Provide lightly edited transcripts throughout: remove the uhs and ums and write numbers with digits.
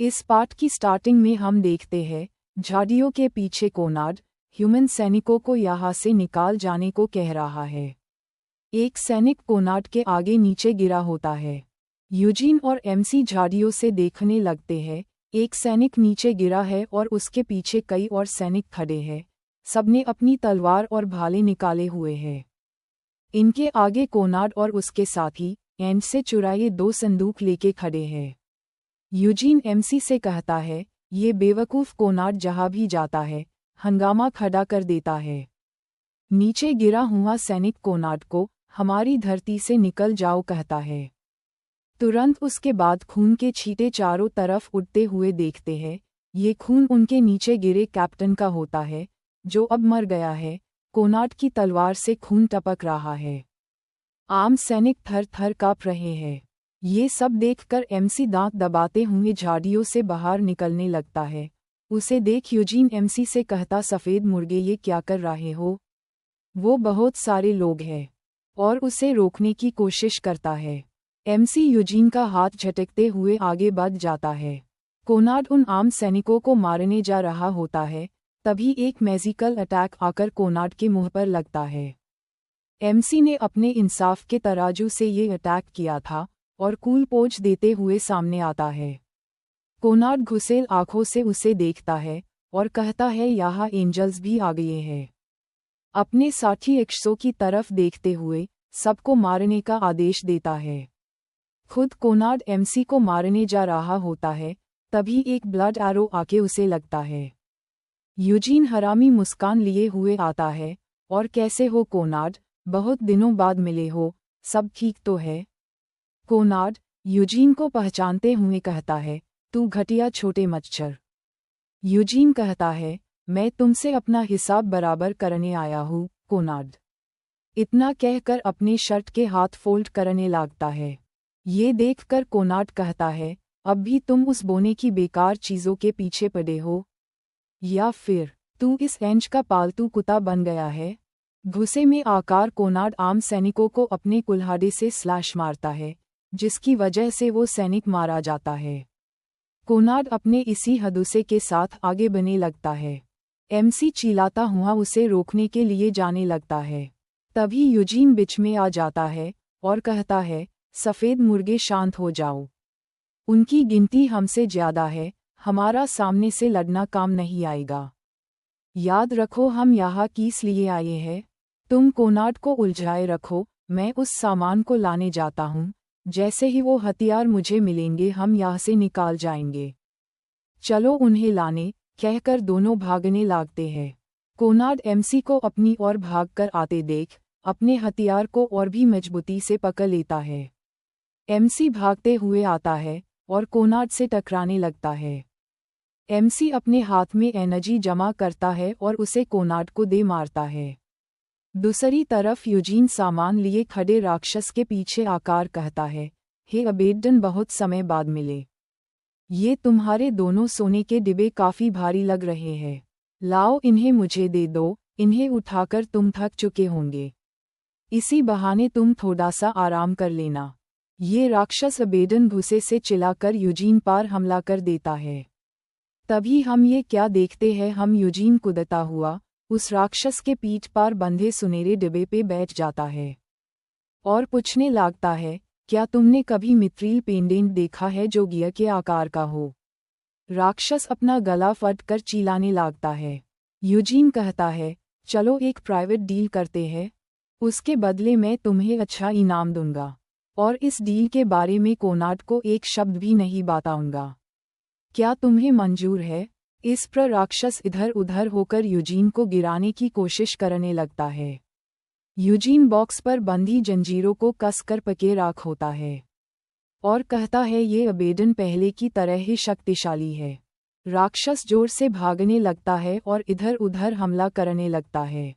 इस पार्ट की स्टार्टिंग में हम देखते हैं झाड़ियों के पीछे कोनार्ड ह्यूमन सैनिकों को यहाँ से निकाल जाने को कह रहा है। एक सैनिक कोनार्ड के आगे नीचे गिरा होता है। यूजीन और एमसी झाड़ियों से देखने लगते हैं। एक सैनिक नीचे गिरा है और उसके पीछे कई और सैनिक खड़े हैं। सबने अपनी तलवार और भाले निकाले हुए हैं। इनके आगे कोनार्ड और उसके साथी एंड से चुराए 2 संदूक लेके खड़े हैं। यूजीन एमसी से कहता है, ये बेवकूफ़ कोनार्ड जहाँ भी जाता है हंगामा खड़ा कर देता है। नीचे गिरा हुआ सैनिक कोनार्ड को हमारी धरती से निकल जाओ कहता है। तुरंत उसके बाद खून के छींटे चारों तरफ उड़ते हुए देखते हैं। ये खून उनके नीचे गिरे कैप्टन का होता है, जो अब मर गया है। कोनार्ड की तलवार से खून टपक रहा है। आम सैनिक थर थर काँप रहे हैं। ये सब देखकर एमसी दांत दबाते हुए झाड़ियों से बाहर निकलने लगता है। उसे देख यूजीन एमसी से कहता, सफ़ेद मुर्गे ये क्या कर रहे हो? वो बहुत सारे लोग हैं और उसे रोकने की कोशिश करता है। एमसी यूजीन का हाथ झटकते हुए आगे बढ़ जाता है। कोनार्ड उन आम सैनिकों को मारने जा रहा होता है, तभी एक मैजिकल अटैक आकर कोनार्ड के मुंह पर लगता है। एमसी ने अपने इंसाफ के तराजू से ये अटैक किया था और कूल पोज देते हुए सामने आता है। कोनार्ड घुसेल आंखों से उसे देखता है और कहता है, यहाँ एंजल्स भी आ गए हैं। अपने साथी एक्सो की तरफ देखते हुए सबको मारने का आदेश देता है। खुद कोनार्ड एमसी को मारने जा रहा होता है, तभी एक ब्लड एरो आके उसे लगता है। यूजीन हरामी मुस्कान लिए हुए आता है और कैसे हो कोनार्ड, बहुत दिनों बाद मिले हो, सब ठीक तो है? कोनार्ड यूजीन को पहचानते हुए कहता है, तू घटिया छोटे मच्छर। यूजीन कहता है, मैं तुमसे अपना हिसाब बराबर करने आया हूँ कोनार्ड। इतना कहकर अपने शर्ट के हाथ फोल्ड करने लगता है। ये देखकर कोनार्ड कहता है, अब भी तुम उस बोने की बेकार चीज़ों के पीछे पड़े हो, या फिर तू इस एंज का पालतू कुत्ता बन गया है? गुस्से में आकर कोनार्ड आम सैनिकों को अपने कुल्हाड़े से स्लैश मारता है, जिसकी वजह से वो सैनिक मारा जाता है। कोनार्ड अपने इसी हदूसे के साथ आगे बढ़ने लगता है। एमसी चिल्लाता हुआ उसे रोकने के लिए जाने लगता है। तभी यूजीन बीच में आ जाता है और कहता है, सफ़ेद मुर्गे शांत हो जाओ। उनकी गिनती हमसे ज़्यादा है, हमारा सामने से लड़ना काम नहीं आएगा। याद रखो हम यहाँ किस लिए आए हैं। तुम कोनार्ड को उलझाए रखो, मैं उस सामान को लाने जाता हूँ। जैसे ही वो हथियार मुझे मिलेंगे हम यहाँ से निकाल जाएंगे। चलो उन्हें लाने, कहकर दोनों भागने लगते हैं। कोनार्ड एमसी को अपनी ओर भागकर आते देख अपने हथियार को और भी मजबूती से पकड़ लेता है। एमसी भागते हुए आता है और कोनार्ड से टकराने लगता है। एमसी अपने हाथ में एनर्जी जमा करता है और उसे कोनार्ड को दे मारता है। दूसरी तरफ यूजीन सामान लिए खड़े राक्षस के पीछे आकर कहता है, हे अबेडन, बहुत समय बाद मिले। ये तुम्हारे दोनों सोने के डिब्बे काफ़ी भारी लग रहे हैं। लाओ इन्हें मुझे दे दो, इन्हें उठाकर तुम थक चुके होंगे। इसी बहाने तुम थोड़ा सा आराम कर लेना। ये राक्षस अबेडन गुस्से से चिल्लाकर यूजीन पर हमला कर देता है। तभी हम ये क्या देखते हैं, हम यूजीन कूदता हुआ उस राक्षस के पीठ पर बंधे सुनहरे डिब्बे पे बैठ जाता है और पूछने लगता है, क्या तुमने कभी मिथ्रिल पेंडेंट देखा है जो गियर के आकार का हो? राक्षस अपना गला फट कर चिल्लाने लगता है। यूजीन कहता है, चलो एक प्राइवेट डील करते हैं, उसके बदले मैं तुम्हें अच्छा इनाम दूंगा और इस डील के बारे में कोनार्ड को एक शब्द भी नहीं बताऊंगा। क्या तुम्हें मंजूर है? इस पर राक्षस इधर उधर होकर यूजीन को गिराने की कोशिश करने लगता है। यूजीन बॉक्स पर बंधी जंजीरों को कसकर पके राख होता है और कहता है, ये अबेडन पहले की तरह ही शक्तिशाली है। राक्षस जोर से भागने लगता है और इधर उधर हमला करने लगता है,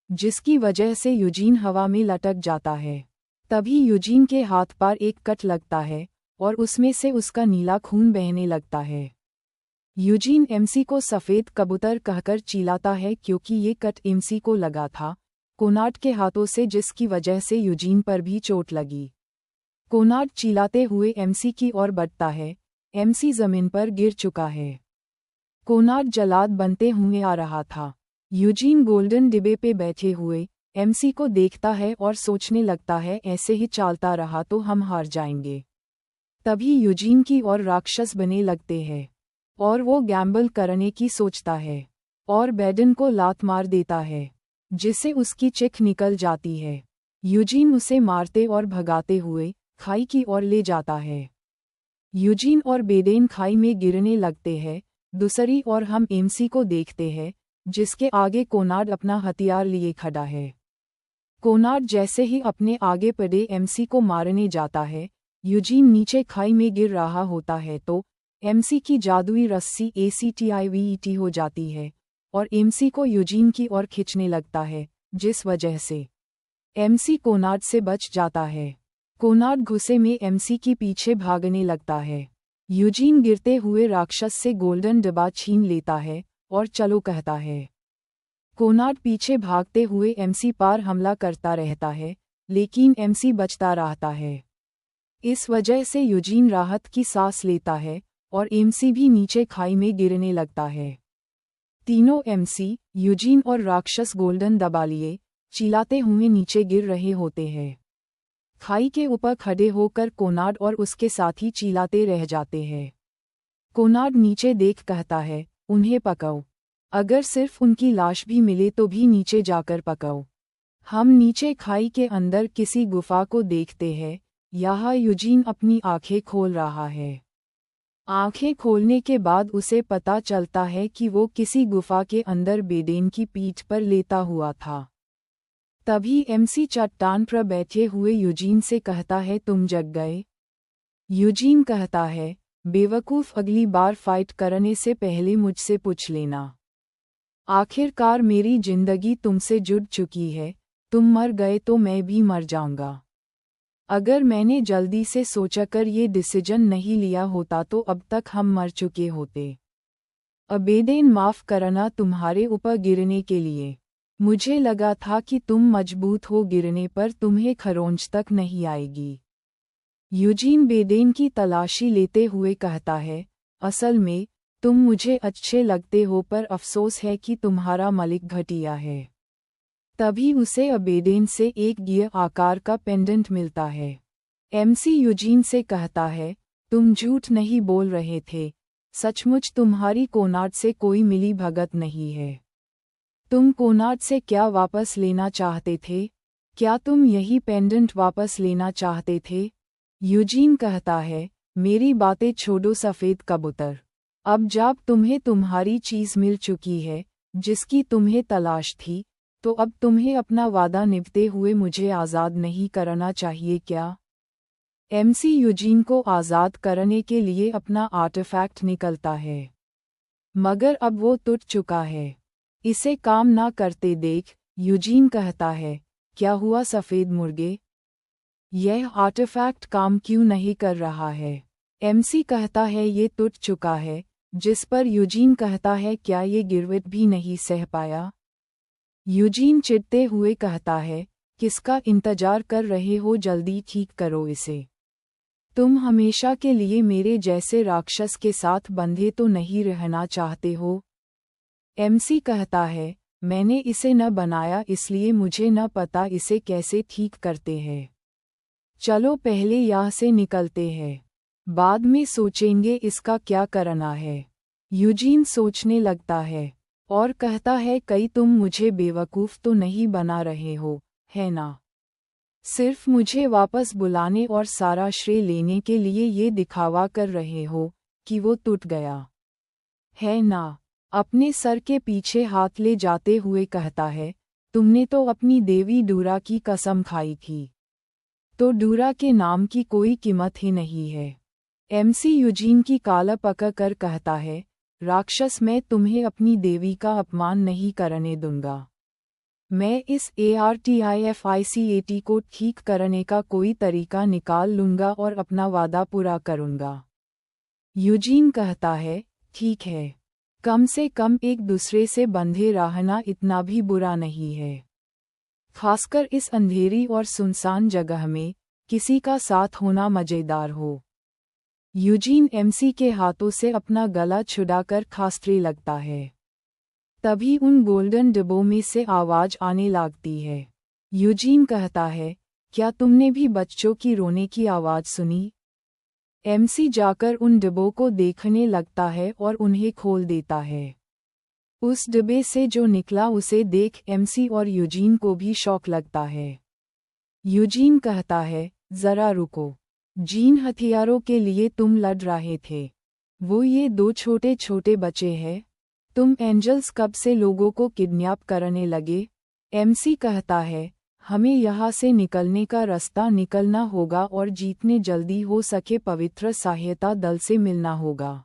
जिसकी वजह से यूजीन हवा में लटक जाता है। तभी यूजीन के हाथ पर एक कट लगता है और उसमें से उसका नीला खून बहने लगता है। यूजीन एमसी को सफ़ेद कबूतर कहकर चिल्लाता है, क्योंकि ये कट एमसी को लगा था कोनार्ड के हाथों से, जिसकी वजह से यूजीन पर भी चोट लगी। कोनार्ड चिल्लाते हुए एमसी की ओर बढ़ता है, एमसी जमीन पर गिर चुका है। कोनार्ड जल्लाद बनते हुए आ रहा था। यूजीन गोल्डन डिब्बे पे बैठे हुए एमसी को देखता है और सोचने लगता है, ऐसे ही चलता रहा तो हम हार जाएंगे। तभी यूजीन की और राक्षस बने लगते हैं और वो गैम्बल करने की सोचता है और बेडन को लात मार देता है, जिससे उसकी चिख निकल जाती है। यूजीन उसे मारते और भगाते हुए खाई की ओर ले जाता है। यूजीन और बेडेन खाई में गिरने लगते हैं। दूसरी ओर हम एमसी को देखते हैं, जिसके आगे कोनार्ड अपना हथियार लिए खड़ा है। कोनार्ड जैसे ही अपने आगे पड़े एमसी को मारने जाता है, यूजीन नीचे खाई में गिर रहा होता है तो एमसी की जादुई रस्सी ACTIVET हो जाती है और एमसी को यूजीन की ओर खींचने लगता है, जिस वजह से एमसी कोनार्ड से बच जाता है। कोनार्ड गुस्से में एमसी की पीछे भागने लगता है। यूजीन गिरते हुए राक्षस से गोल्डन डिब्बा छीन लेता है और चलो कहता है। कोनार्ड पीछे भागते हुए एमसी पर हमला करता रहता है, लेकिन एमसी बचता रहता है। इस वजह से यूजीन राहत की सांस लेता है और एमसी भी नीचे खाई में गिरने लगता है। तीनों एमसी, यूजीन और राक्षस गोल्डन दबा लिए चिल्लाते हुए नीचे गिर रहे होते हैं। खाई के ऊपर खड़े होकर कोनार्ड और उसके साथी चिल्लाते रह जाते हैं। कोनार्ड नीचे देख कहता है, उन्हें पकाओ। अगर सिर्फ उनकी लाश भी मिले तो भी नीचे जाकर पकाओ। हम नीचे खाई के अंदर किसी गुफा को देखते हैं। यहाँ यूजीन अपनी आंखें खोल रहा है। आंखें खोलने के बाद उसे पता चलता है कि वो किसी गुफा के अंदर बेडेन की पीठ पर लेटा हुआ था। तभी एमसी चट्टान पर बैठे हुए यूजीन से कहता है, तुम जग गए। यूजीन कहता है, बेवकूफ़, अगली बार फाइट करने से पहले मुझसे पूछ लेना। आखिरकार मेरी जिंदगी तुमसे जुड़ चुकी है, तुम मर गए तो मैं भी मर जाऊंगा। अगर मैंने जल्दी से सोचकर ये डिसीजन नहीं लिया होता तो अब तक हम मर चुके होते। अबेदेन, माफ़ करना तुम्हारे ऊपर गिरने के लिए। मुझे लगा था कि तुम मजबूत हो, गिरने पर तुम्हें खरोंच तक नहीं आएगी। यूजीन बेडेन की तलाशी लेते हुए कहता है, असल में तुम मुझे अच्छे लगते हो, पर अफसोस है कि तुम्हारा मालिक घटिया है। तभी उसे अबेडेन से एक गियर आकार का पेंडेंट मिलता है। एमसी यूजीन से कहता है, तुम झूठ नहीं बोल रहे थे, सचमुच तुम्हारी कोनार्ड से कोई मिली भगत नहीं है। तुम कोनार्ड से क्या वापस लेना चाहते थे? क्या तुम यही पेंडेंट वापस लेना चाहते थे? यूजीन कहता है, मेरी बातें छोड़ो सफ़ेद कबूतर। अब जब तुम्हें तुम्हारी चीज़ मिल चुकी है, जिसकी तुम्हें तलाश थी, तो अब तुम्हें अपना वादा निभाते हुए मुझे आज़ाद नहीं करना चाहिए क्या? एमसी यूजीन को आज़ाद करने के लिए अपना आर्टिफैक्ट निकलता है, मगर अब वो टूट चुका है। इसे काम ना करते देख यूजीन कहता है, क्या हुआ सफ़ेद मुर्गे? यह आर्टिफैक्ट काम क्यों नहीं कर रहा है? एमसी कहता है, ये टूट चुका है, जिस पर यूजीन कहता है, क्या ये गिरवट भी नहीं सह पाया? यूजीन चिढ़ते हुए कहता है, किसका इंतजार कर रहे हो, जल्दी ठीक करो इसे। तुम हमेशा के लिए मेरे जैसे राक्षस के साथ बंधे तो नहीं रहना चाहते हो? एमसी कहता है, मैंने इसे न बनाया, इसलिए मुझे न पता इसे कैसे ठीक करते हैं। चलो पहले यहाँ से निकलते हैं, बाद में सोचेंगे इसका क्या करना है। यूजीन सोचने लगता है और कहता है, कहीं तुम मुझे बेवकूफ़ तो नहीं बना रहे हो, है ना? सिर्फ मुझे वापस बुलाने और सारा श्रेय लेने के लिए ये दिखावा कर रहे हो कि वो टूट गया, है ना? अपने सर के पीछे हाथ ले जाते हुए कहता है, तुमने तो अपनी देवी डूरा की कसम खाई थी, तो डूरा के नाम की कोई कीमत ही नहीं है। एमसी यूजीन की काला पकड़ कर कहता है, राक्षस, मैं तुम्हें अपनी देवी का अपमान नहीं करने दूंगा। मैं इस ARTIFICAT को ठीक करने का कोई तरीका निकाल लूंगा और अपना वादा पूरा करूंगा। यूजीन कहता है, ठीक है, कम से कम एक दूसरे से बंधे रहना इतना भी बुरा नहीं है, खासकर इस अंधेरी और सुनसान जगह में किसी का साथ होना मज़ेदार हो। यूजीन एमसी के हाथों से अपना गला छुड़ाकर खांसने लगता है। तभी उन गोल्डन डिब्बों में से आवाज आने लगती है। यूजीन कहता है, क्या तुमने भी बच्चों की रोने की आवाज सुनी? एमसी जाकर उन डिब्बों को देखने लगता है और उन्हें खोल देता है। उस डिब्बे से जो निकला उसे देख एमसी और यूजीन को भी शौक लगता है। यूजीन कहता है, जरा रुको। जिन हथियारों के लिए तुम लड़ रहे थे, वो ये दो छोटे छोटे बच्चे हैं। तुम एंजल्स कब से लोगों को किडनैप करने लगे? एमसी कहता है, हमें यहाँ से निकलने का रास्ता निकलना होगा और जितने जल्दी हो सके पवित्र सहायता दल से मिलना होगा।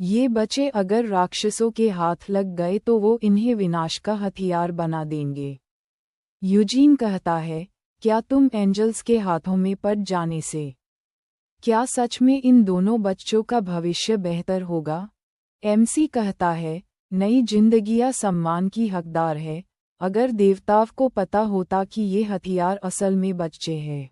ये बच्चे अगर राक्षसों के हाथ लग गए तो वो इन्हें विनाश का हथियार बना देंगे। यूजीन कहता है, क्या तुम एंजल्स के हाथों में पड़ जाने से क्या सच में इन दोनों बच्चों का भविष्य बेहतर होगा? एमसी कहता है, नई जिंदगियां सम्मान की हकदार है। अगर देवताओं को पता होता कि ये हथियार असल में बच्चे हैं,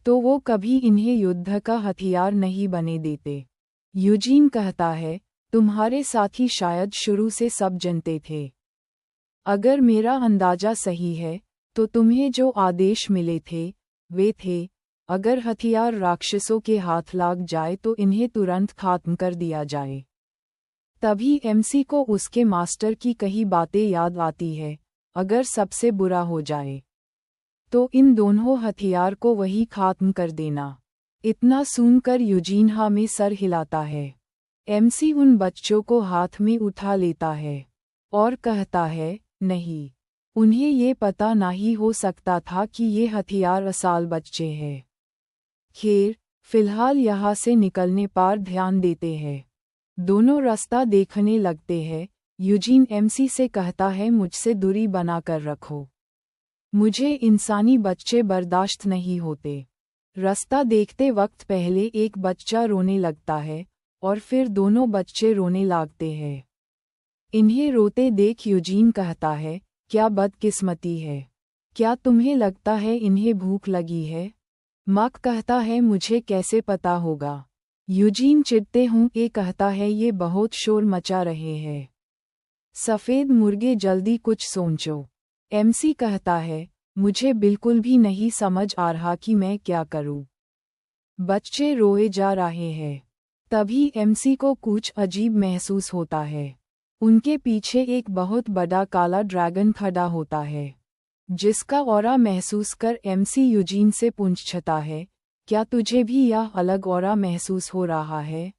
तो वो कभी इन्हें युद्ध का हथियार नहीं बने देते। यूजीन कहता है, तुम्हारे साथी शायद शुरू से सब जानते थे। अगर मेरा अंदाजा सही है, तो तुम्हें जो आदेश मिले थे, वे थे, अगर हथियार राक्षसों के हाथ लग जाए तो इन्हें तुरंत खत्म कर दिया जाए। तभी एमसी को उसके मास्टर की कई बातें याद आती है। अगर सबसे बुरा हो जाए, तो इन दोनों हथियार को वही खत्म कर देना। इतना सुनकर यूजीन हाँ में सर हिलाता है। एमसी उन बच्चों को हाथ में उठा लेता है और कहता है, नहीं, उन्हें ये पता नहीं हो सकता था कि ये हथियार असल बच्चे हैं। खैर, फिलहाल यहाँ से निकलने पर ध्यान देते हैं। दोनों रास्ता देखने लगते हैं। यूजीन एमसी से कहता है, मुझसे दूरी बनाकर रखो। मुझे इंसानी बच्चे बर्दाश्त नहीं होते। रास्ता देखते वक्त पहले एक बच्चा रोने लगता है और फिर दोनों बच्चे रोने लगते हैं। इन्हें रोते देख यूजीन कहता है, क्या बदकिस्मती है। क्या तुम्हें लगता है इन्हें भूख लगी है? मक कहता है, मुझे कैसे पता होगा। यूजीन चिढ़ते हुए कहता है, ये बहुत शोर मचा रहे हैं। सफ़ेद मुर्गे, जल्दी कुछ सोचो। एमसी कहता है, मुझे बिल्कुल भी नहीं समझ आ रहा कि मैं क्या करूं। बच्चे रोए जा रहे हैं। तभी एमसी को कुछ अजीब महसूस होता है। उनके पीछे एक बहुत बड़ा काला ड्रैगन खड़ा होता है, जिसका ऑरा महसूस कर एमसी यूजीन से पूछता है, क्या तुझे भी यह अलग ऑरा महसूस हो रहा है?